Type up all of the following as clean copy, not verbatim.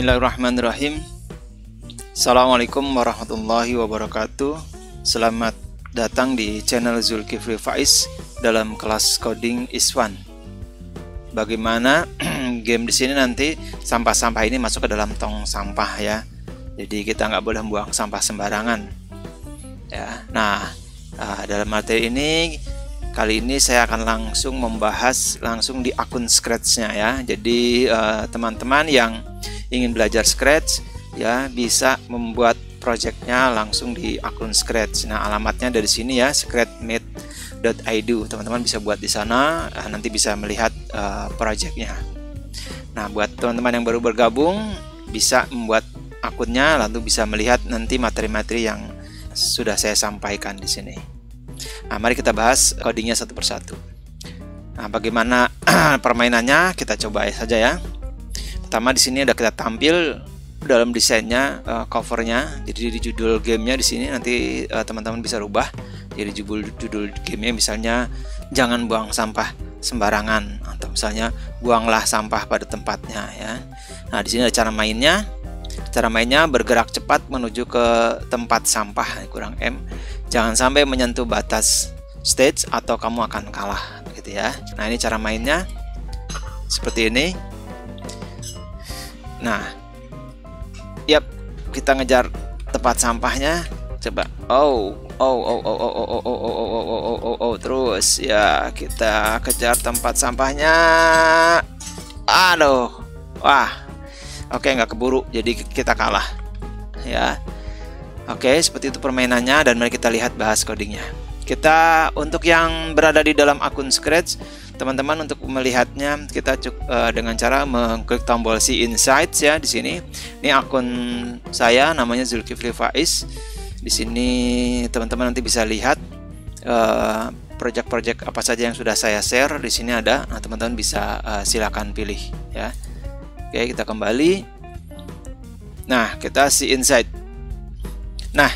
Bismillahirrahmanirrahim. Assalamualaikum warahmatullahi wabarakatuh. Selamat datang di channel Zulkifli Faiz dalam kelas coding is1. Bagaimana game di sini nanti sampah-sampah ini masuk ke dalam tong sampah ya. Jadi kita nggak boleh buang sampah sembarangan. Ya. Nah, dalam materi ini kali ini saya akan langsung membahas langsung di akun Scratch-nya ya. Jadi teman-teman yang ingin belajar Scratch ya bisa membuat projectnya langsung di akun Scratch. Nah, alamatnya dari sini ya, scratchmate.id. Teman-teman bisa buat di sana, nanti bisa melihat projectnya. Nah, buat teman-teman yang baru bergabung bisa membuat akunnya lalu bisa melihat nanti materi-materi yang sudah saya sampaikan di sini. Nah, mari kita bahas codingnya satu persatu. Nah, bagaimana permainannya kita coba saja ya. Pertama di sini udah kita tampil dalam desainnya covernya. Jadi di judul gamenya di sini nanti teman-teman bisa rubah. Jadi judul gamenya misalnya jangan buang sampah sembarangan atau misalnya buanglah sampah pada tempatnya ya. Nah, di sini ada cara mainnya. Cara mainnya bergerak cepat menuju ke tempat sampah kurang M. Jangan sampai menyentuh batas stage atau kamu akan kalah gitu ya. Nah, ini cara mainnya seperti ini. Nah, yap, kita ngejar tempat sampahnya. Coba. Terus ya, kita kejar tempat sampahnya. Aduh. Wah. Oke, nggak keburu. Jadi kita kalah. Ya. Oke, seperti itu permainannya dan mari kita lihat bahas codingnya. Kita untuk yang berada di dalam akun Scratch, teman-teman untuk melihatnya kita dengan cara mengklik tombol See Insights ya di sini. Ini akun saya namanya Zulkifli Faiz. Di sini teman-teman nanti bisa lihat project-project apa saja yang sudah saya share di sini ada. Nah, teman-teman bisa silakan pilih ya. Oke, kita kembali. Nah, kita See Insight. Nah,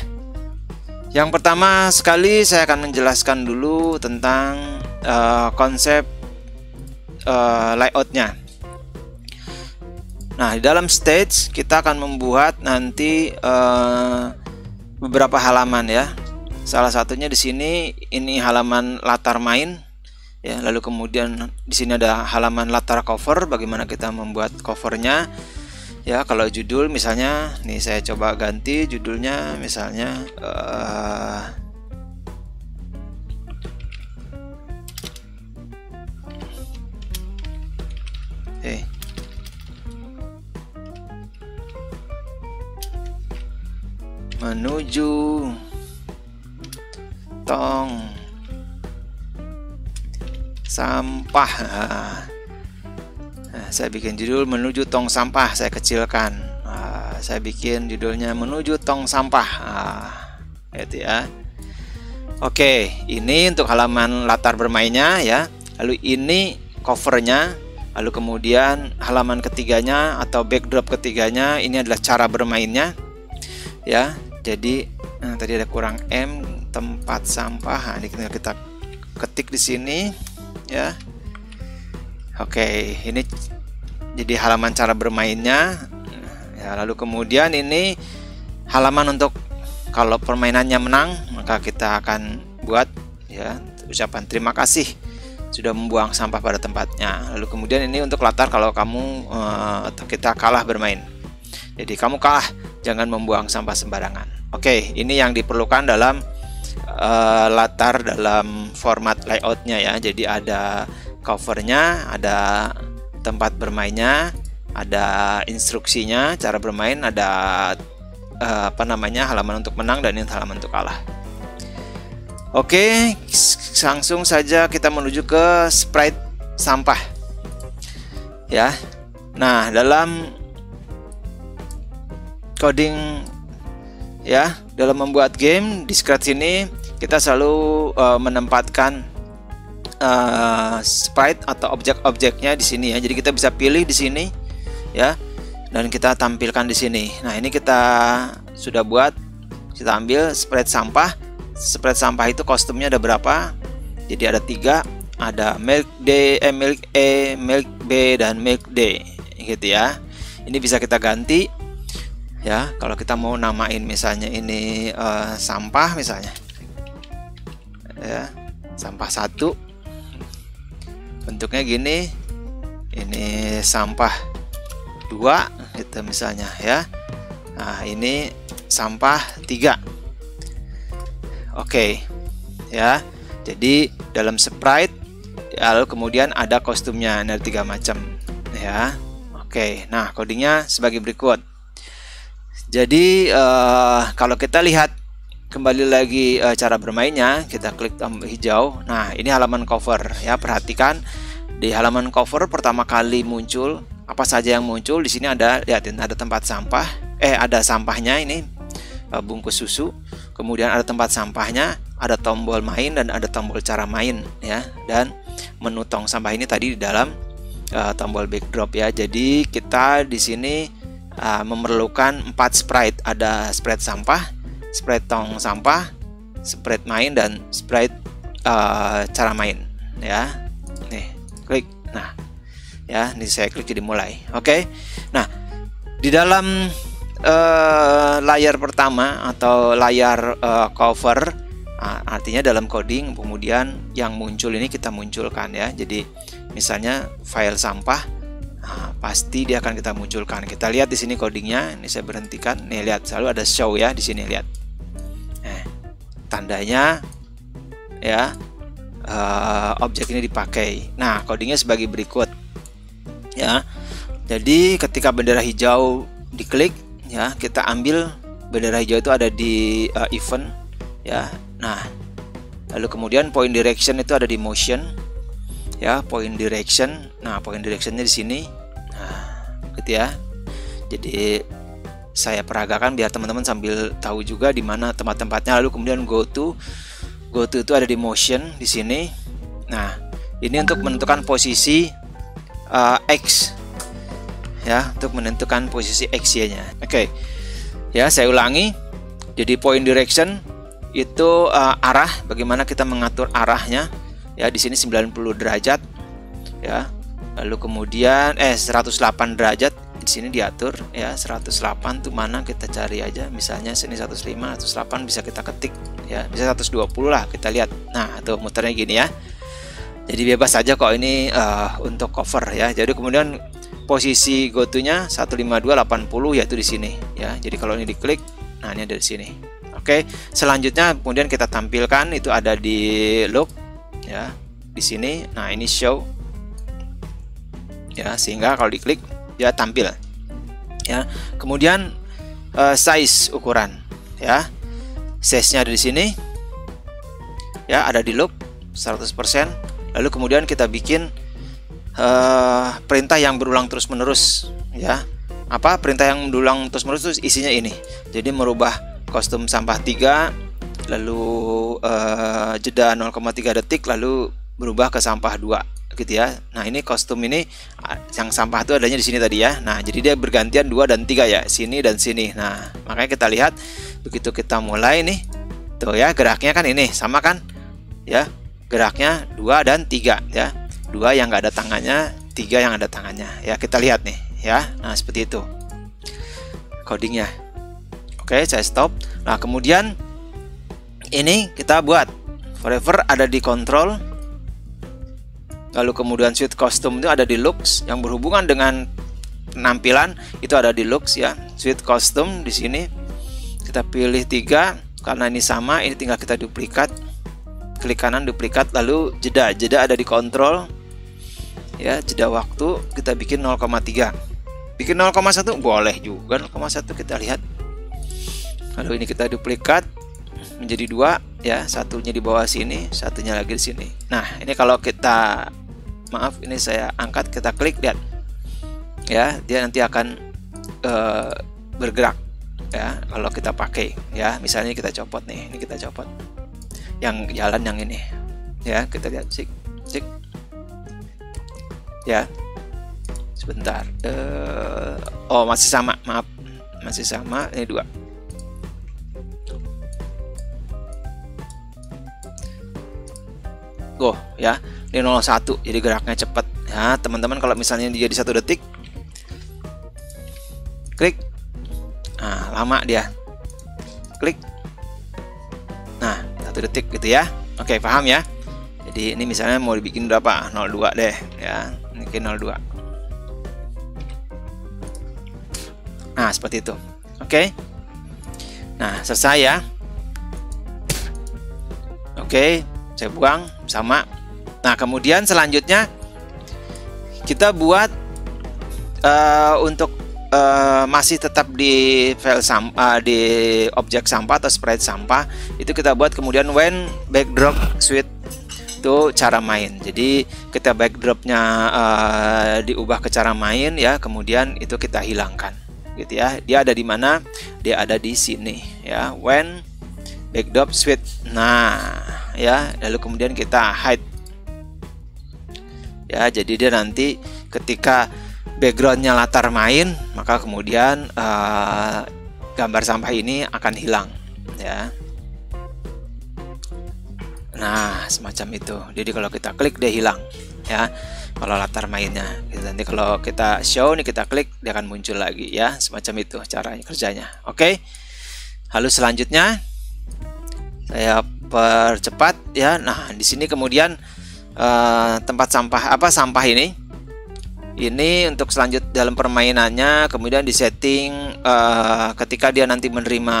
yang pertama sekali saya akan menjelaskan dulu tentang konsep layoutnya. Nah, di dalam stage kita akan membuat nanti beberapa halaman ya. Salah satunya di sini ini halaman latar main ya. Lalu kemudian di sini ada halaman latar cover. Bagaimana kita membuat covernya? Ya, kalau judul misalnya, nih saya coba ganti judulnya misalnya menuju tong sampah. Nah, saya bikin judul menuju tong sampah, saya kecilkan. Saya bikin judulnya menuju tong sampah. Gitu ya. Oke, ini untuk halaman latar bermainnya ya. Lalu ini covernya. Lalu kemudian halaman ketiganya atau backdrop ketiganya ini adalah cara bermainnya. Ya. Jadi tadi ada kurang M tempat sampah. Nah, ini kita ketik di sini ya. Oke, ini jadi halaman cara bermainnya ya. Lalu kemudian ini halaman untuk kalau permainannya menang maka kita akan buat ya ucapan terima kasih sudah membuang sampah pada tempatnya. Lalu kemudian ini untuk latar kalau kamu atau kita kalah bermain. Jadi kamu kalah, jangan membuang sampah sembarangan. Oke, ini yang diperlukan dalam latar dalam format layoutnya ya. Jadi ada covernya, ada tempat bermainnya, ada instruksinya, cara bermain, ada halaman untuk menang dan ini halaman untuk kalah. Oke, langsung saja kita menuju ke sprite sampah. Ya. Nah, dalam coding ya, dalam membuat game di Scratch ini kita selalu menempatkan sprite atau objek-objeknya di sini ya. Jadi kita bisa pilih di sini ya dan kita tampilkan di sini. Nah, ini kita sudah buat, kita ambil sprite sampah. Sprite sampah itu kostumnya ada berapa? Jadi ada 3, ada milk D, milk E, milk B dan milk D gitu ya. Ini bisa kita ganti ya. Kalau kita mau namain misalnya ini sampah misalnya ya, sampah 1, bentuknya gini. Ini sampah 2 gitu misalnya ya. Nah, ini sampah 3. Oke ya. Jadi dalam sprite lalu kemudian ada kostumnya, ada 3 macam ya. Oke, nah codingnya sebagai berikut. Jadi kalau kita lihat kembali lagi cara bermainnya, kita klik tombol hijau. Nah, ini halaman cover ya. Perhatikan di halaman cover pertama kali muncul apa saja yang muncul. Di sini ada, lihatin, ada tempat sampah, ada sampahnya ini, bungkus susu. Kemudian ada tempat sampahnya, ada tombol main dan ada tombol cara main ya. Dan menu tong sampah ini tadi di dalam tombol backdrop ya. Jadi kita di sini memerlukan 4 sprite. Ada sprite sampah, sprite tong sampah, sprite main, dan sprite cara main ya. Nih, klik. Nah, ya, ini saya klik jadi mulai. Oke. Nah, di dalam layar pertama atau layar cover, artinya dalam coding kemudian yang muncul ini kita munculkan ya. Jadi misalnya file sampah, pasti dia akan kita munculkan. Kita lihat di sini codingnya. Ini saya berhentikan. Nih, lihat, selalu ada show ya di sini, lihat. Tandanya ya, objek ini dipakai. Nah, codingnya sebagai berikut ya. Jadi ketika bendera hijau diklik ya, kita ambil bendera hijau itu ada di event ya. Nah, lalu kemudian point direction itu ada di motion ya, point direction. Nah, point directionnya di sini. Nah, gitu ya. Jadi saya peragakan biar teman-teman sambil tahu juga di mana tempat-tempatnya. Lalu kemudian go to itu ada di motion di sini. Nah, ini untuk menentukan posisi X ya, untuk menentukan posisi X-nya. Oke. Ya, saya ulangi. Jadi point direction itu arah, bagaimana kita mengatur arahnya ya. Di sini 90 derajat ya. Lalu kemudian 108 derajat di sini diatur ya. 108 tuh mana, kita cari aja. Misalnya sini 105, 108 bisa kita ketik ya. Bisa 120 lah, kita lihat. Nah, tuh muternya gini ya. Jadi bebas saja kok ini untuk cover ya. Jadi kemudian posisi go to-nya 15280 yaitu di sini ya. Jadi kalau ini diklik, nah ini ada di sini. Oke, selanjutnya kemudian kita tampilkan itu ada di look ya, di sini. Nah, ini show ya, sehingga kalau diklik dia tampil ya. Kemudian size, ukuran ya. Size-nya ada di sini ya, ada di look 100%. Lalu kemudian kita bikin perintah yang berulang terus-menerus ya. Apa perintah yang berulang terus-menerus itu isinya ini. Jadi merubah kostum sampah 3, lalu jeda 0,3 detik, lalu berubah ke sampah 2 gitu ya. Nah, ini kostum ini yang sampah itu adanya di sini tadi ya. Nah, jadi dia bergantian 2 dan 3 ya, sini dan sini. Nah, makanya kita lihat begitu kita mulai nih, tuh ya, geraknya kan ini sama kan ya, geraknya 2 dan 3 ya. 2 yang nggak ada tangannya, 3 yang ada tangannya ya. Kita lihat nih ya. Nah, seperti itu codingnya. Oke, saya stop. Nah, kemudian ini kita buat forever ada di control. Lalu kemudian suite custom itu ada di looks, yang berhubungan dengan penampilan itu ada di looks ya. Suite custom di sini kita pilih 3 karena ini sama, ini tinggal kita duplikat. Klik kanan duplikat, lalu jeda ada di kontrol ya, jeda waktu kita bikin 0,3. Bikin 0,1 boleh juga, 0,1 kita lihat. Lalu ini kita duplikat menjadi 2 ya, satunya di bawah sini, satunya lagi di sini. Nah, ini kalau kita, maaf ini saya angkat, kita klik, lihat ya, dia nanti akan bergerak ya kalau kita pakai ya. Misalnya kita copot nih, ini kita copot yang jalan yang ini ya, kita lihat sik ya. Sebentar, oh masih sama, maaf masih sama, ini 2. Go ya, ini 01, jadi geraknya cepat ya teman-teman. Kalau misalnya dia di 1 detik klik. Nah, lama dia. Klik. Nah, 1 detik gitu ya. Oke, paham ya? Jadi ini misalnya mau dibikin berapa? 02 deh ya. Ini 02. Nah, seperti itu. Oke. Nah, selesai ya. Oke, saya buang sama. Nah, kemudian selanjutnya kita buat untuk masih tetap di file sampah, di objek sampah atau sprite sampah, itu kita buat kemudian when backdrop switch, itu cara main. Jadi kita backdropnya diubah ke cara main ya, kemudian itu kita hilangkan gitu ya. Dia ada di mana? Dia ada di sini ya, when backdrop switch. Nah ya, lalu kemudian kita hide ya, jadi dia nanti ketika backgroundnya latar main, maka kemudian gambar sampah ini akan hilang ya. Nah, semacam itu. Jadi kalau kita klik dia hilang ya, kalau latar mainnya. Nanti kalau kita show nih, kita klik dia akan muncul lagi ya, semacam itu cara kerjanya. Oke. Lalu selanjutnya saya percepat ya. Nah, di sini kemudian tempat sampah sampah ini untuk selanjut dalam permainannya, kemudian disetting ketika dia nanti menerima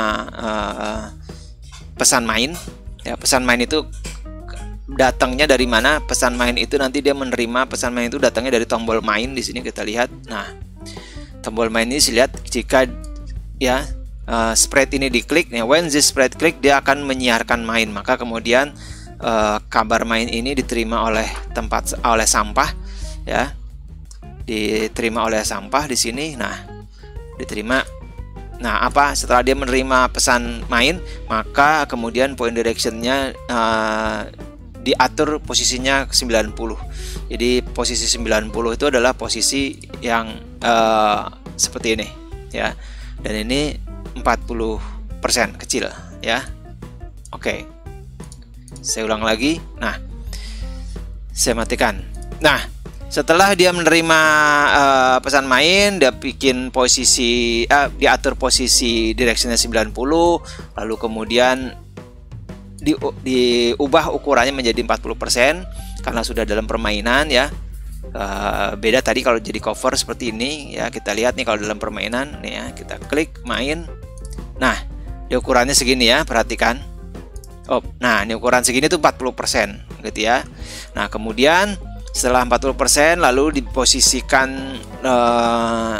pesan main ya. Pesan main itu datangnya dari mana? Pesan main itu nanti dia menerima pesan main itu datangnya dari tombol main. Di sini kita lihat. Nah, tombol main ini lihat jika ya sprite ini diklik ya, when this sprite klik dia akan menyiarkan main, maka kemudian kabar main ini diterima oleh sampah ya, diterima oleh sampah di sini. Nah, diterima. Nah, setelah dia menerima pesan main, maka kemudian point directionnya diatur posisinya 90. Jadi posisi 90 itu adalah posisi yang seperti ini ya, dan ini 40% kecil ya. Oke. Saya ulang lagi. Nah, saya matikan. Nah, setelah dia menerima pesan main, dia bikin posisi diatur posisi directionnya 90, lalu kemudian diubah ukurannya menjadi 40% karena sudah dalam permainan ya. Beda tadi kalau jadi cover seperti ini ya. Kita lihat nih kalau dalam permainan nih ya, kita klik main. Nah, di ukurannya segini ya, perhatikan. Nah, ini ukuran segini tuh 40% gitu ya. Nah, kemudian setelah 40% lalu diposisikan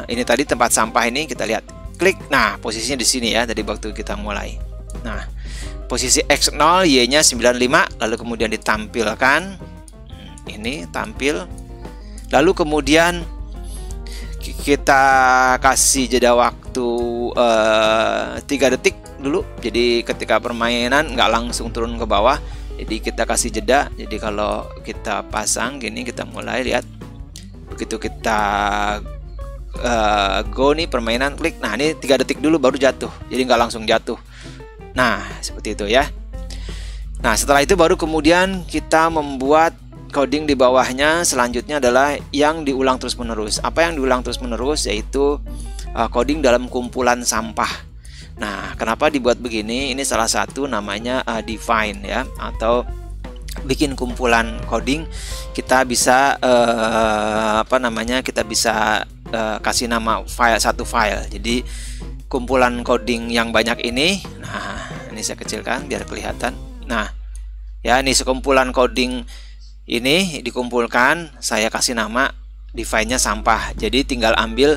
ini tadi tempat sampah ini, kita lihat. Klik. Nah, posisinya di sini ya, tadi waktu kita mulai. Nah, posisi X0, Y-nya 95, lalu kemudian ditampilkan. Ini tampil. Lalu kemudian kita kasih jeda waktu 3 detik dulu. Jadi ketika permainan nggak langsung turun ke bawah, jadi kita kasih jeda. Jadi kalau kita pasang gini, kita mulai lihat. Begitu kita go nih permainan, klik. Nah, ini 3 detik dulu baru jatuh. Jadi nggak langsung jatuh. Nah, seperti itu ya. Nah, setelah itu baru kemudian kita membuat coding di bawahnya. Selanjutnya adalah yang diulang terus-menerus. Apa yang diulang terus-menerus? Yaitu coding dalam kumpulan sampah. Nah, kenapa dibuat begini? Ini salah satu namanya define ya, atau bikin kumpulan coding. Kita bisa kita bisa kasih nama satu file. Jadi kumpulan coding yang banyak ini. Nah, ini saya kecilkan biar kelihatan. Nah, ya, ini sekumpulan coding ini dikumpulkan, saya kasih nama define-nya sampah. Jadi tinggal ambil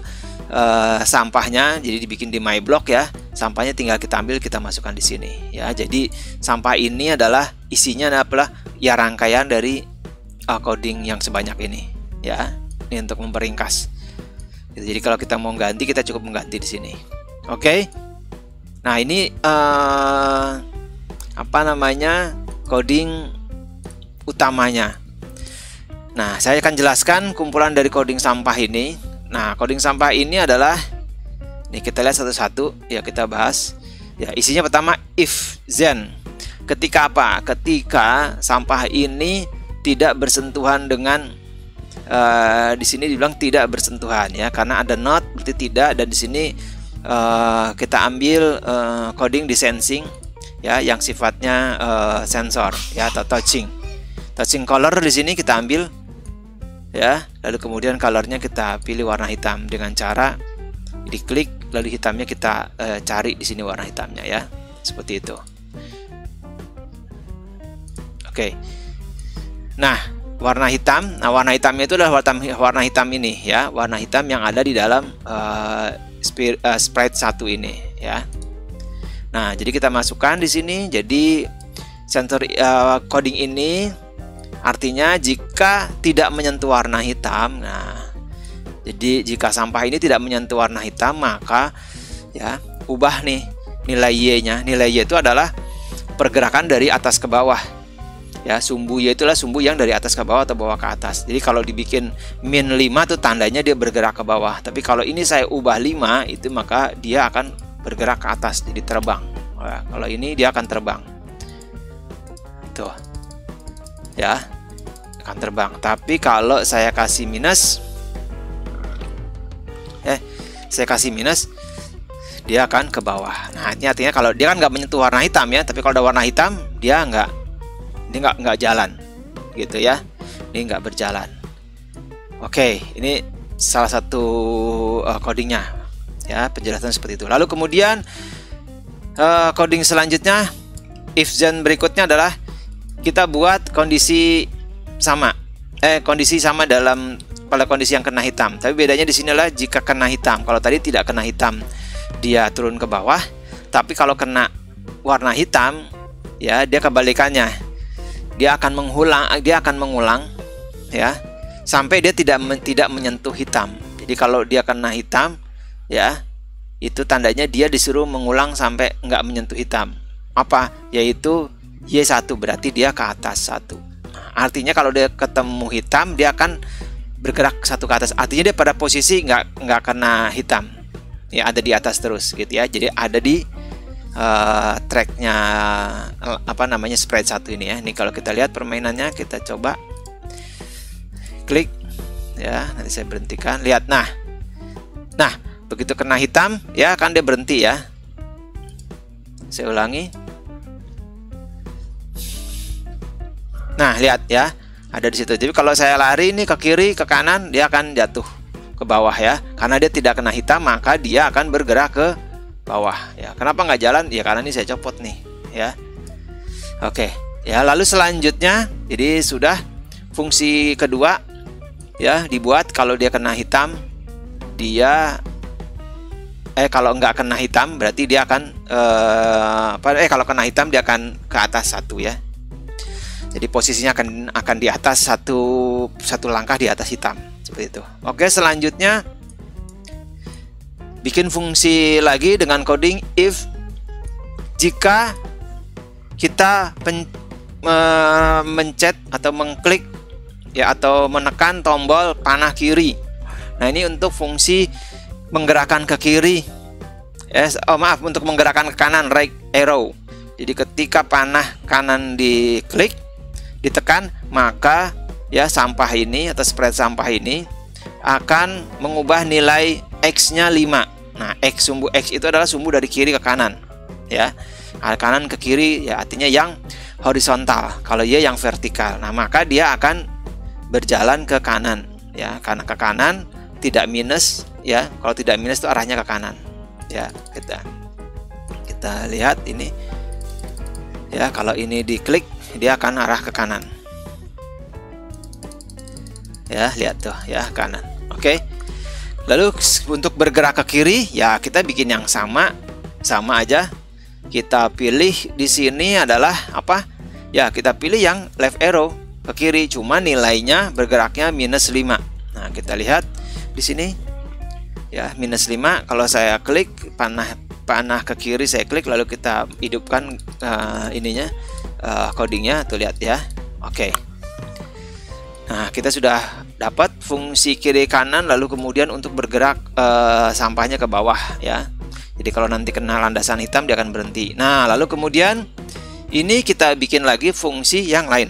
sampahnya, jadi dibikin di my block ya. Sampahnya tinggal kita ambil, kita masukkan di sini ya. Jadi sampah ini adalah isinya adalah ya rangkaian dari coding yang sebanyak ini ya. Ini untuk memperingkas. Jadi kalau kita mau ganti, kita cukup mengganti di sini. Oke. Nah, ini coding utamanya. Nah, saya akan jelaskan kumpulan dari coding sampah ini. Nah, coding sampah ini adalah, nih kita lihat satu-satu ya, kita bahas ya. Isinya pertama if then. Ketika apa? Ketika sampah ini tidak bersentuhan dengan di sini dibilang tidak bersentuhan ya, karena ada not berarti tidak. Dan di sini kita ambil coding di sensing ya, yang sifatnya sensor ya, atau touching color. Di sini kita ambil ya, lalu kemudian colornya kita pilih warna hitam dengan cara diklik, lalu hitamnya kita cari di sini warna hitamnya ya, seperti itu. Oke. Nah, warna hitam. Nah, warna hitamnya itu adalah warna hitam ini ya, warna hitam yang ada di dalam sprite 1 ini ya. Nah, jadi kita masukkan di sini. Jadi sensor coding ini artinya jika tidak menyentuh warna hitam. Nah, jadi jika sampah ini tidak menyentuh warna hitam, maka ya ubah nih nilai Y-nya. Nilai Y itu adalah pergerakan dari atas ke bawah. Ya, sumbu Y itulah sumbu yang dari atas ke bawah atau bawah ke atas. Jadi kalau dibikin min 5 itu tandanya dia bergerak ke bawah. Tapi kalau ini saya ubah 5 itu, maka dia akan bergerak ke atas, jadi terbang. Nah, kalau ini dia akan terbang. Tuh. Ya. Akan terbang. Tapi kalau saya kasih minus, saya kasih minus, dia akan ke bawah. Nah, ini artinya kalau dia kan nggak menyentuh warna hitam ya, tapi kalau ada warna hitam dia nggak jalan gitu ya, ini nggak berjalan. Oke, ini salah satu codingnya ya, penjelasan seperti itu. Lalu kemudian coding selanjutnya, if then berikutnya adalah kita buat kondisi sama pada kondisi yang kena hitam. Tapi bedanya di sini adalah jika kena hitam. Kalau tadi tidak kena hitam dia turun ke bawah, tapi kalau kena warna hitam ya dia kebalikannya. Dia akan mengulang ya sampai dia tidak menyentuh hitam. Jadi kalau dia kena hitam ya, itu tandanya dia disuruh mengulang sampai nggak menyentuh hitam. Apa? Yaitu Y1, berarti dia ke atas 1. Artinya kalau dia ketemu hitam dia akan bergerak satu ke atas. Artinya dia pada posisi nggak kena hitam. Ya, ada di atas terus gitu ya. Jadi ada di tracknya sprite 1 ini ya. Ini kalau kita lihat permainannya, kita coba klik ya, nanti saya berhentikan. Lihat, nah begitu kena hitam ya kan dia berhenti ya. Saya ulangi. Nah, lihat ya, ada di situ. Jadi kalau saya lari ini ke kiri ke kanan, dia akan jatuh ke bawah ya, karena dia tidak kena hitam maka dia akan bergerak ke bawah ya. Kenapa nggak jalan? Ya karena ini saya copot nih ya. Oke ya, lalu selanjutnya jadi sudah fungsi kedua ya dibuat. Kalau dia kena hitam dia kalau nggak kena hitam berarti dia akan kalau kena hitam dia akan ke atas 1 ya. Jadi posisinya akan di atas satu langkah di atas hitam seperti itu. Oke, selanjutnya bikin fungsi lagi dengan coding if jika kita mencet atau mengklik ya atau menekan tombol panah kiri. Nah, ini untuk fungsi menggerakkan ke kiri. Untuk menggerakkan ke kanan, right arrow. Jadi ketika panah kanan diklik, ditekan, maka ya sampah ini atau sprite sampah ini akan mengubah nilai X-nya 5. Nah, sumbu X itu adalah sumbu dari kiri ke kanan ya. Kanan ke kiri ya artinya yang horizontal, kalau Y yang vertikal. Nah, maka dia akan berjalan ke kanan ya, karena ke kanan tidak minus ya. Kalau tidak minus itu arahnya ke kanan ya. Kita lihat ini ya, kalau ini diklik dia akan arah ke kanan ya, lihat tuh ya, kanan. Oke. Lalu untuk bergerak ke kiri ya kita bikin yang sama aja. Kita pilih di sini adalah apa? Ya, kita pilih yang left arrow ke kiri, cuma nilainya bergeraknya -5. Nah, kita lihat di sini ya, -5. Kalau saya klik panah ke kiri, saya klik lalu kita hidupkan codingnya tuh, lihat ya. Oke. Nah, kita sudah dapat fungsi kiri kanan, lalu kemudian untuk bergerak sampahnya ke bawah ya. Jadi kalau nanti kena landasan hitam dia akan berhenti. Nah, lalu kemudian ini kita bikin lagi fungsi yang lain.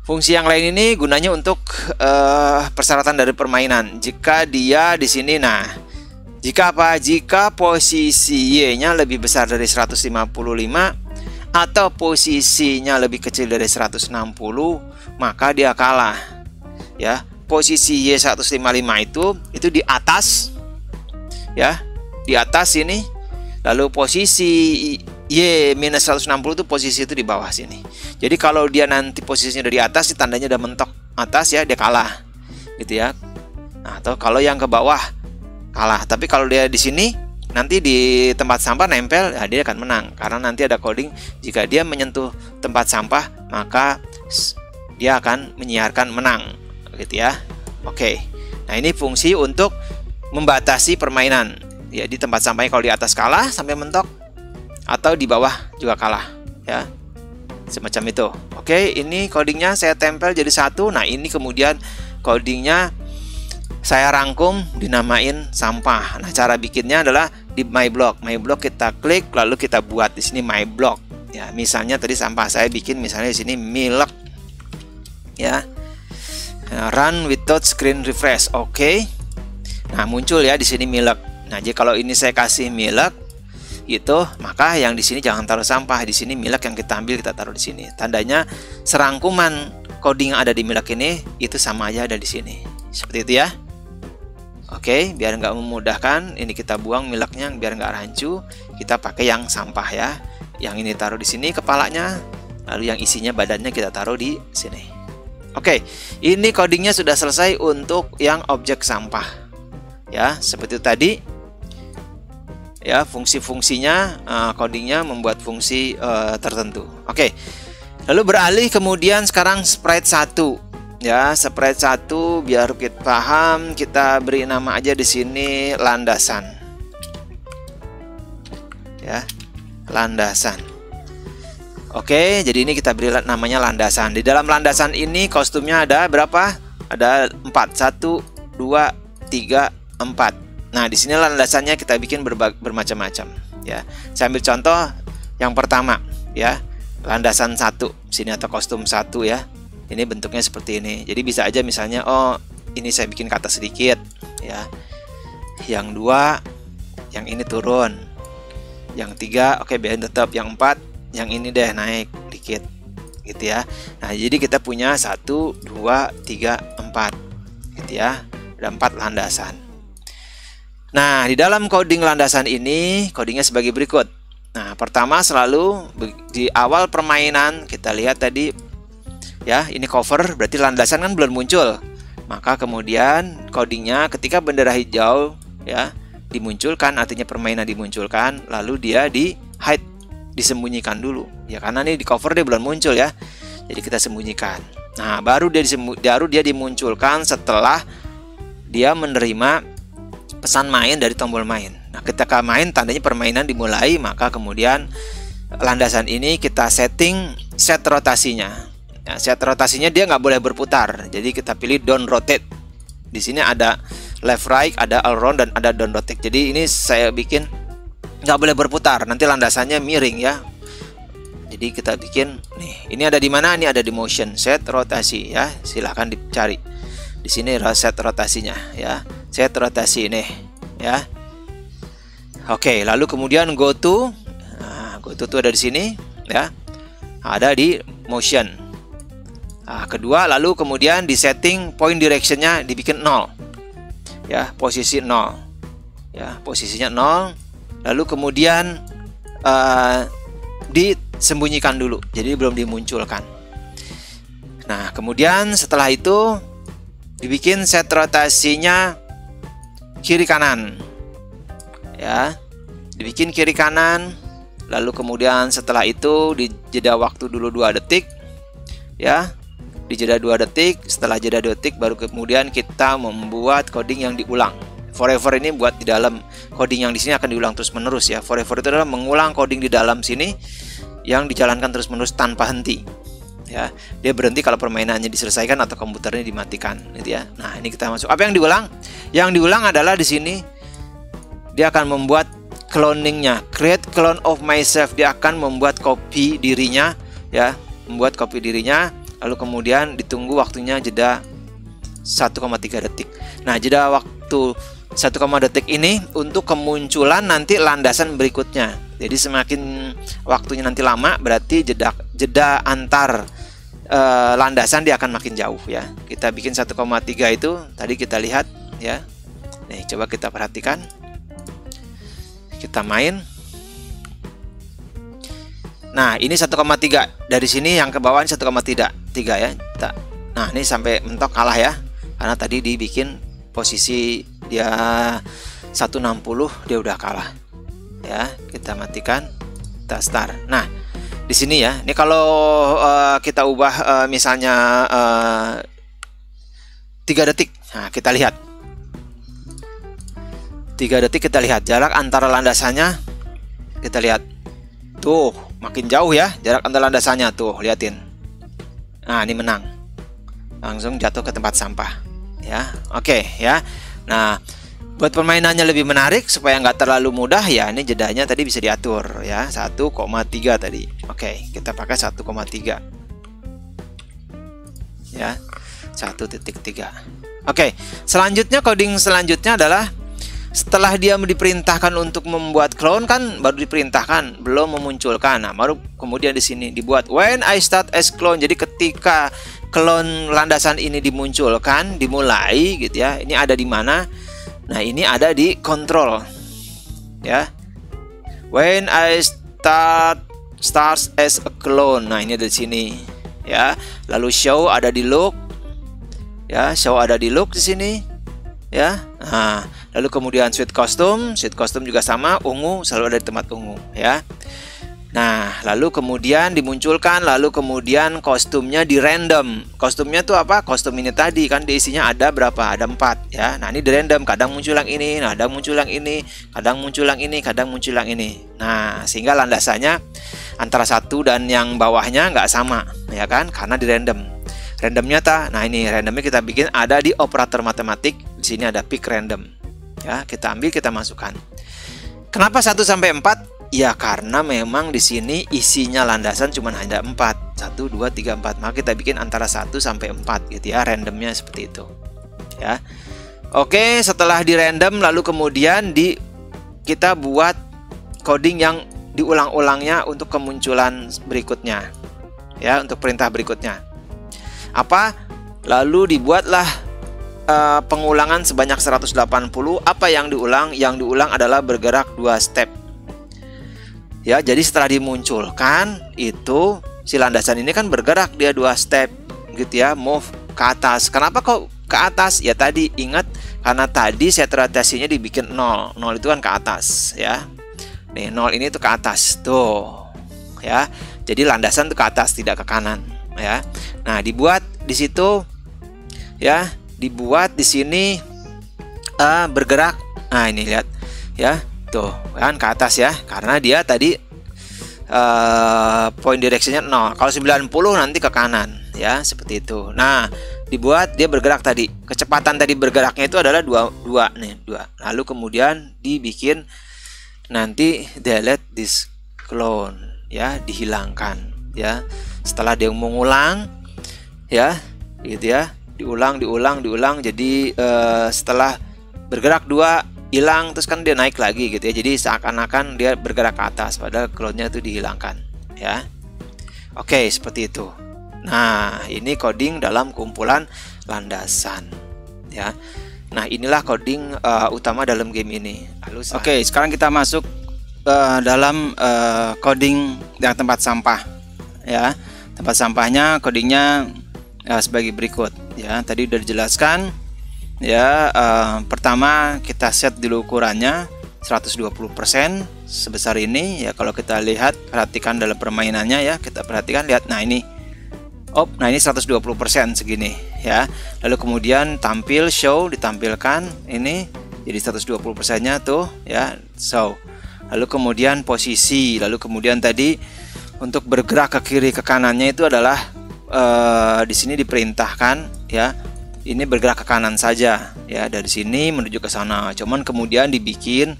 Fungsi yang lain ini gunanya untuk persyaratan dari permainan. Jika dia di sini, nah Jika apa? Jika posisi Y-nya lebih besar dari 155 atau posisinya lebih kecil dari 160, maka dia kalah. Ya, posisi Y155 itu di atas, ya, di atas sini. Lalu posisi Y minus 160 itu posisi itu di bawah sini. Jadi kalau dia nanti posisinya dari atas, tandanya udah mentok atas ya, dia kalah, gitu ya. Nah, atau kalau yang ke bawah kalah. Tapi kalau dia di sini nanti di tempat sampah nempel, ya dia akan menang karena nanti ada coding jika dia menyentuh tempat sampah maka dia akan menyiarkan menang, gitu ya. Oke. Nah, ini fungsi untuk membatasi permainan. Ya, di tempat sampahnya kalau di atas kalah sampai mentok atau di bawah juga kalah, ya. Semacam itu. Oke, ini codingnya saya tempel jadi satu. Nah, ini kemudian codingnya saya rangkum dinamain sampah. Nah, cara bikinnya adalah di My Block. My Block kita klik lalu kita buat di sini My Block. Ya, misalnya tadi sampah saya bikin misalnya di sini milk. Ya. Run without screen refresh. Oke. Nah, muncul ya di sini milk. Nah, jika kalau ini saya kasih milk itu, maka yang di sini jangan taruh sampah. Di sini milk yang kita ambil kita taruh di sini. Tandanya serangkuman coding yang ada di milk ini itu sama aja ada di sini. Seperti itu ya. Oke, biar nggak memudahkan, ini kita buang milknya biar nggak rancu. Kita pakai yang sampah ya. Yang ini taruh di sini kepalanya, lalu yang isinya badannya kita taruh di sini. Oke, ini codingnya sudah selesai untuk yang objek sampah. Ya, seperti itu tadi. Ya, fungsi-fungsinya, codingnya membuat fungsi tertentu. Oke, lalu beralih kemudian sekarang sprite 1. Ya, sprite 1 biar kita paham, kita beri nama aja di sini landasan. Ya, landasan. Oke, jadi ini kita beri namanya landasan. Di dalam landasan ini kostumnya ada berapa? Ada 4. 1, 2, 3, 4. Nah, di sini landasannya kita bikin bermacam-macam. Ya, saya ambil contoh yang pertama, ya, landasan 1 sini atau kostum 1 ya. Ini bentuknya seperti ini. Jadi bisa aja misalnya, oh ini saya bikin ke atas sedikit, ya. Yang 2, yang ini turun. Yang 3, oke biarin tetap. Yang 4, yang ini deh naik dikit, gitu ya. Nah, jadi kita punya 1, 2, 3, 4, gitu ya. Ada 4 landasan. Nah, di dalam coding landasan ini, codingnya sebagai berikut. Nah, pertama selalu di awal permainan kita lihat tadi, ya, ini cover berarti landasan kan belum muncul. Maka kemudian codingnya ketika bendera hijau ya dimunculkan, artinya permainan dimunculkan, lalu dia di hide, disembunyikan dulu. Ya, karena ini di cover dia belum muncul ya. Jadi kita sembunyikan. Nah, baru dia dimunculkan setelah dia menerima pesan main dari tombol main. Nah, ketika main tandanya permainan dimulai, maka kemudian landasan ini kita setting set rotasinya. Nah, set rotasinya dia nggak boleh berputar. Jadi kita pilih don't rotate. Di sini ada left right, ada all round dan ada don't rotate. Jadi ini saya bikin nggak boleh berputar. Nanti landasannya miring ya. Jadi kita bikin nih. Ini ada di mana? Ini ada di motion set rotasi ya. Silahkan dicari. Di sini set rotasinya ya. Set rotasi ini ya. Oke, lalu kemudian go to. Nah, go to ada di sini ya. Ada di motion. Nah, kedua, lalu kemudian di setting point directionnya dibikin 0 ya, posisi 0 ya, posisinya 0. Lalu kemudian disembunyikan dulu, jadi belum dimunculkan. Nah, kemudian setelah itu dibikin set rotasinya kiri kanan ya, dibikin kiri kanan. Lalu kemudian setelah itu di jeda waktu dulu 2 detik ya, di jeda 2 detik. Setelah jeda 2 detik baru kemudian kita membuat coding yang diulang. Forever ini buat di dalam, coding yang di sini akan diulang terus menerus ya. Forever itu adalah mengulang coding di dalam sini yang dijalankan terus menerus tanpa henti ya. Dia berhenti kalau permainannya diselesaikan atau komputernya dimatikan, gitu ya. Nah, ini kita masuk. Apa yang diulang? Yang diulang adalah di sini dia akan membuat cloningnya, create clone of myself. Dia akan membuat copy dirinya ya, membuat copy dirinya. Lalu kemudian ditunggu waktunya jeda 1,3 detik. Nah, jeda waktu detik ini untuk kemunculan nanti landasan berikutnya. Jadi semakin waktunya nanti lama, berarti jeda antar landasan dia akan makin jauh ya. Kita bikin 1,3 itu tadi kita lihat ya. Nih, coba kita perhatikan. Kita main. Nah, ini 1,3. Dari sini yang ke bawah 1,3 ya. Nah, ini sampai mentok kalah ya. Karena tadi dibikin posisi dia 160, dia udah kalah. Ya, kita matikan, kita start. Nah, di sini ya. Ini kalau kita ubah misalnya 3 detik. Nah, kita lihat. 3 detik kita lihat jarak antara landasannya. Kita lihat. Tuh, makin jauh ya jarak antara landasannya tuh, liatin. Nah, ini menang. Langsung jatuh ke tempat sampah. Ya, oke ya. Nah, buat permainannya lebih menarik supaya nggak terlalu mudah ya, ini jedanya tadi bisa diatur ya, 1,3 tadi. Oke, kita pakai 1,3 ya, 1,3. Oke, selanjutnya coding selanjutnya adalah setelah dia diperintahkan untuk membuat clone kan baru diperintahkan, belum memunculkan. Nah, baru kemudian di sini dibuat when I start as clone. Jadi ketika clone landasan ini dimunculkan, dimulai gitu ya. Ini ada di mana? Nah, ini ada di control. Ya. When I starts as a clone. Nah, ini ada di sini ya. Lalu show ada di look. Ya, show ada di look di sini. Ya. Nah, lalu kemudian switch costume juga sama, ungu selalu ada di tempat ungu ya. Nah, lalu kemudian dimunculkan, lalu kemudian kostumnya di random. Kostumnya tuh apa? Kostum ini tadi kan diisinya ada berapa? Ada 4 ya. Nah, ini di random, kadang muncul yang ini, kadang muncul yang ini, kadang muncul yang ini, kadang muncul yang ini. Nah, sehingga landasannya antara satu dan yang bawahnya nggak sama ya kan, karena di random. Randomnya nah ini randomnya kita bikin ada di operator matematik. Di sini ada pick random. Ya, kita ambil, kita masukkan. Kenapa 1 sampai 4? Ya karena memang di sini isinya landasan cuma hanya 4. 1 2 3 4. Maka kita bikin antara 1 sampai 4 gitu ya, randomnya seperti itu. Ya. Oke, setelah di random lalu kemudian kita buat coding yang diulang-ulangnya untuk kemunculan berikutnya. Ya, untuk perintah berikutnya. Apa? Lalu dibuatlah pengulangan sebanyak 180. Apa yang diulang? Yang diulang adalah bergerak 2 step. Ya, jadi setelah dimunculkan itu si landasan ini kan bergerak dia 2 step gitu ya, move ke atas. Kenapa kok ke atas? Ya tadi ingat karena tadi set rotasinya dibikin 0. 0 itu kan ke atas ya. Nih 0 ini tuh ke atas tuh. Ya. Jadi landasan tuh ke atas tidak ke kanan ya. Nah, dibuat di situ ya, dibuat di sini bergerak. Nah, ini lihat ya. Tuh kan ke atas ya, karena dia tadi point directionnya 0. Kalau 90 nanti ke kanan ya, seperti itu. Nah, dibuat dia bergerak tadi. Kecepatan tadi bergeraknya itu adalah 2 nih, 2. Lalu kemudian dibikin nanti delete this clone ya, dihilangkan ya. Setelah dia mengulang ya, gitu ya. Diulang. Jadi setelah bergerak 2 hilang, terus kan dia naik lagi gitu ya. Jadi seakan-akan dia bergerak ke atas, padahal clone-nya itu dihilangkan ya. Oke, seperti itu. Nah, ini coding dalam kumpulan landasan ya. Nah, inilah coding utama dalam game ini. Oke, sekarang kita masuk dalam coding yang tempat sampah ya. Tempat sampahnya codingnya sebagai berikut ya. Tadi udah dijelaskan ya. Pertama kita set dulu ukurannya 120% sebesar ini ya. Kalau kita lihat, perhatikan dalam permainannya ya, kita perhatikan, lihat. Nah ini nah ini 120% segini ya. Lalu kemudian tampil show, ditampilkan ini jadi 120% nya tuh ya. So lalu kemudian posisi, lalu kemudian tadi untuk bergerak ke kiri ke kanannya itu adalah di sini diperintahkan ya. Ini bergerak ke kanan saja ya, dari sini menuju ke sana. Cuman kemudian dibikin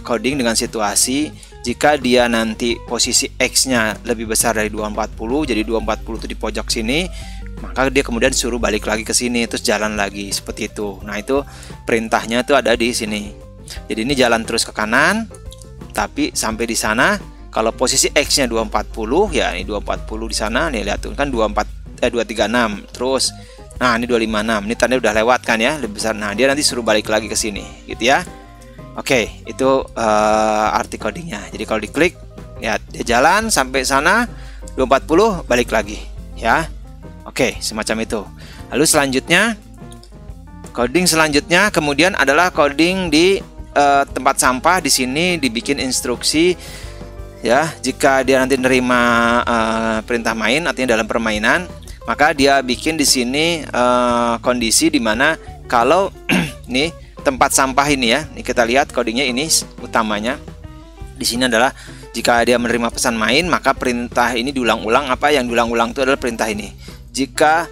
coding dengan situasi jika dia nanti posisi X-nya lebih besar dari 240, jadi 240 itu di pojok sini, maka dia kemudian suruh balik lagi ke sini, terus jalan lagi seperti itu. Nah, itu perintahnya tuh ada di sini. Jadi ini jalan terus ke kanan, tapi sampai di sana kalau posisi X-nya 240 ya, ini 240 di sana nih, lihat tuh kan 236 terus. Nah, ini 256. Ini tanda udah lewat kan ya, lebih besar. Nah, dia nanti suruh balik lagi ke sini gitu ya. Oke, itu arti codingnya. Jadi kalau diklik ya dia jalan sampai sana 240 balik lagi ya. Oke, semacam itu. Lalu selanjutnya, coding selanjutnya kemudian adalah coding di tempat sampah. Di sini dibikin instruksi ya, jika dia nanti nerima perintah main, artinya dalam permainan, maka dia bikin di sini kondisi dimana kalau nih tempat sampah ini ya, ini kita lihat codingnya ini utamanya di sini adalah jika dia menerima pesan main, maka perintah ini diulang-ulang. Apa yang diulang-ulang itu adalah perintah ini. Jika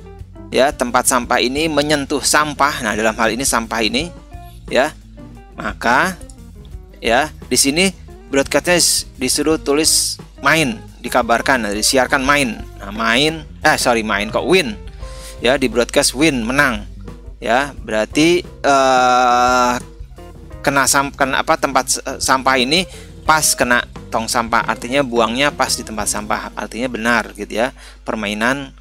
ya tempat sampah ini menyentuh sampah, nah dalam hal ini sampah ini ya, maka ya di sini broadcastnya disuruh tulis main, dikabarkan, disiarkan main. Nah, main kok win ya, di broadcast win, menang ya, berarti tempat sampah ini pas kena tong sampah, artinya buangnya pas di tempat sampah, artinya benar gitu ya, permainan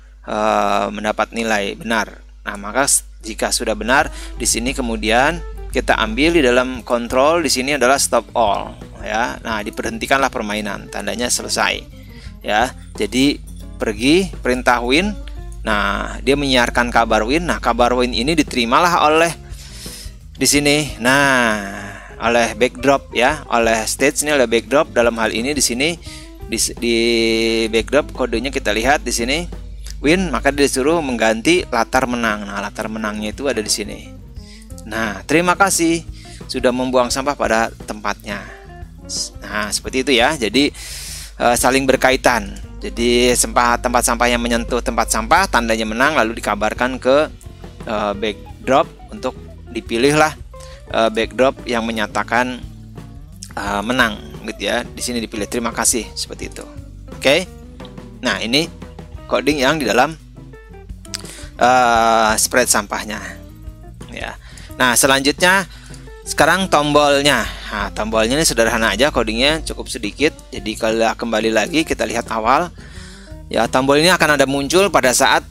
mendapat nilai benar. Nah, maka jika sudah benar, di sini kemudian kita ambil di dalam kontrol, di sini adalah stop all ya. Nah, diberhentikanlah permainan, tandanya selesai ya. Jadi pergi perintah win. Nah, dia menyiarkan kabar win. Nah, kabar win ini diterimalah oleh di sini. Nah, oleh backdrop ya, oleh stage ini, oleh backdrop. Dalam hal ini di sini di backdrop kodenya kita lihat di sini win, maka dia disuruh mengganti latar menang. Nah, latar menangnya itu ada di sini. Nah, terima kasih sudah membuang sampah pada tempatnya. Nah, seperti itu ya. Jadi saling berkaitan. Jadi tempat sampah yang menyentuh tempat sampah tandanya menang, lalu dikabarkan ke backdrop untuk dipilihlah backdrop yang menyatakan menang gitu ya. Di sini dipilih terima kasih seperti itu. Oke. Nah, ini coding yang di dalam spread sampahnya ya. Nah, selanjutnya sekarang tombolnya. Nah, tombolnya ini sederhana aja, codingnya cukup sedikit. Jadi kalau kembali lagi kita lihat awal ya, tombol ini akan ada muncul pada saat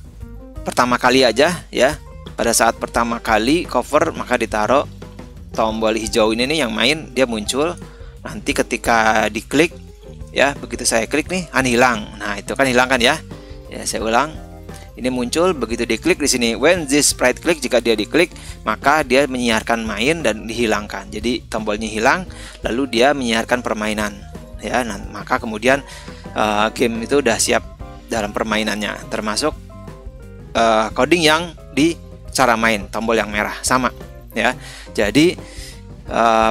pertama kali aja ya. Pada saat pertama kali cover maka ditaruh tombol hijau ini nih yang main, dia muncul. Nanti ketika diklik ya, begitu saya klik nih hilang. Nah, itu kan hilang kan ya. Ya, saya ulang. Ini muncul begitu diklik di sini. When this sprite click, jika dia diklik, maka dia menyiarkan main dan dihilangkan. Jadi tombolnya hilang, lalu dia menyiarkan permainan. Ya, nah, maka kemudian game itu udah siap dalam permainannya, termasuk coding yang di cara main, tombol yang merah sama. Ya, jadi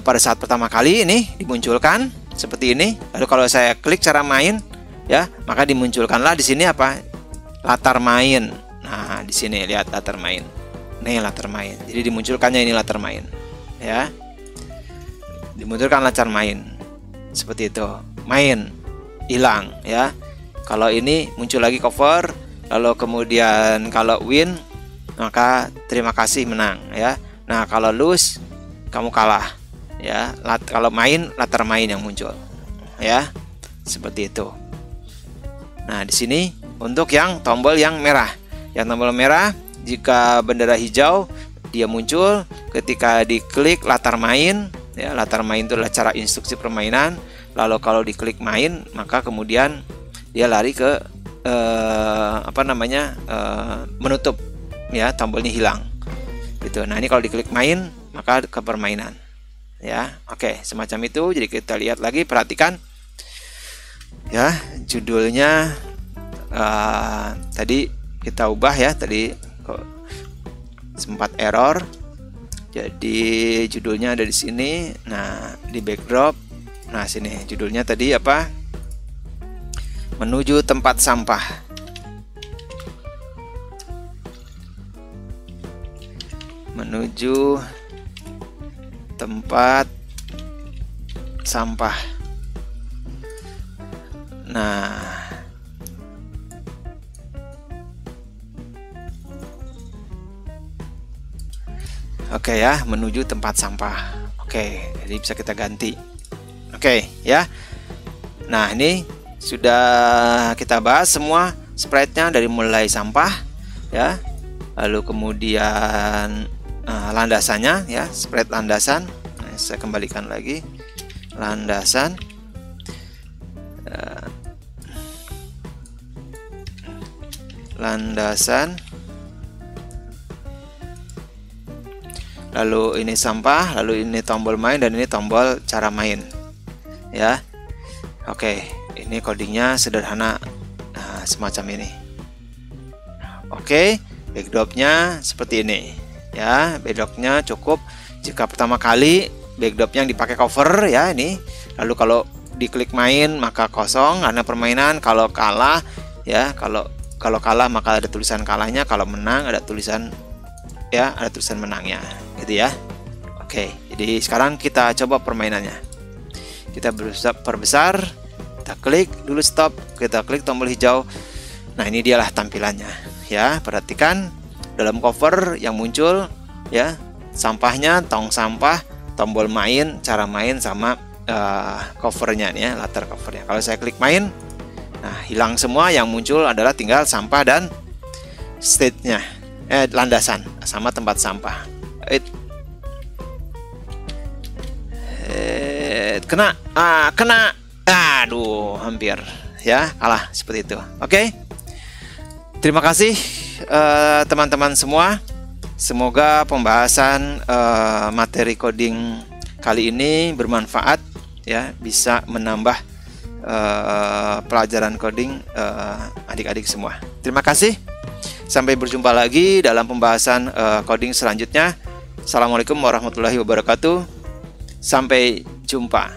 pada saat pertama kali ini dimunculkan seperti ini. Lalu kalau saya klik cara main, ya, maka dimunculkanlah di sini apa? Latar main. Nah, di sini lihat latar main. Nih latar main. Jadi dimunculkannya ini latar main. Ya. Dimunculkan latar main. Seperti itu. Main hilang ya. Kalau ini muncul lagi cover, lalu kemudian kalau win maka terima kasih menang ya. Nah, kalau lose kamu kalah ya. Kalau main latar main yang muncul. Ya. Seperti itu. Nah, di sini untuk yang tombol yang merah. Yang tombol merah, jika bendera hijau dia muncul ketika diklik latar main ya. Latar main itu adalah cara instruksi permainan. Lalu kalau diklik main, maka kemudian dia lari ke menutup ya, tombolnya hilang. Gitu. Nah, ini kalau diklik main, maka ke permainan. Ya. Oke, semacam itu. Jadi kita lihat lagi, perhatikan ya, judulnya tadi kita ubah ya, tadi kok sempat error. Jadi judulnya ada di sini. Nah, di backdrop. Nah, sini judulnya tadi apa? Menuju tempat sampah. Menuju tempat sampah. Nah, Oke ya, menuju tempat sampah. Oke, jadi bisa kita ganti. Oke ya. Nah, ini sudah kita bahas semua sprite-nya dari mulai sampah ya. Lalu kemudian landasannya ya, sprite landasan. Nah, saya kembalikan lagi. Landasan. Landasan. Lalu ini sampah, lalu ini tombol main, dan ini tombol cara main ya. Oke, ini codingnya sederhana semacam ini. Oke, backdropnya seperti ini ya. Backdropnya cukup jika pertama kali backdrop yang dipakai cover ya ini. Lalu kalau diklik main maka kosong karena permainan. Kalau kalah ya, kalau kalah maka ada tulisan kalahnya, kalau menang ada tulisan ya, ada tulisan menangnya gitu ya. Oke, jadi sekarang kita coba permainannya. Kita perbesar, kita klik dulu stop, kita klik tombol hijau. Nah, ini dialah tampilannya ya. Perhatikan dalam cover yang muncul ya, sampahnya, tong sampah, tombol main, cara main, sama covernya nih ya, latar covernya. Kalau saya klik main, nah hilang semua, yang muncul adalah tinggal sampah dan state-nya, landasan sama tempat sampah. Kena, aduh, hampir ya, kalah seperti itu. Oke, terima kasih teman-teman semua. Semoga pembahasan materi coding kali ini bermanfaat ya, bisa menambah pelajaran coding adik-adik semua. Terima kasih. Sampai berjumpa lagi dalam pembahasan coding selanjutnya. Assalamualaikum warahmatullahi wabarakatuh. Sampai jumpa.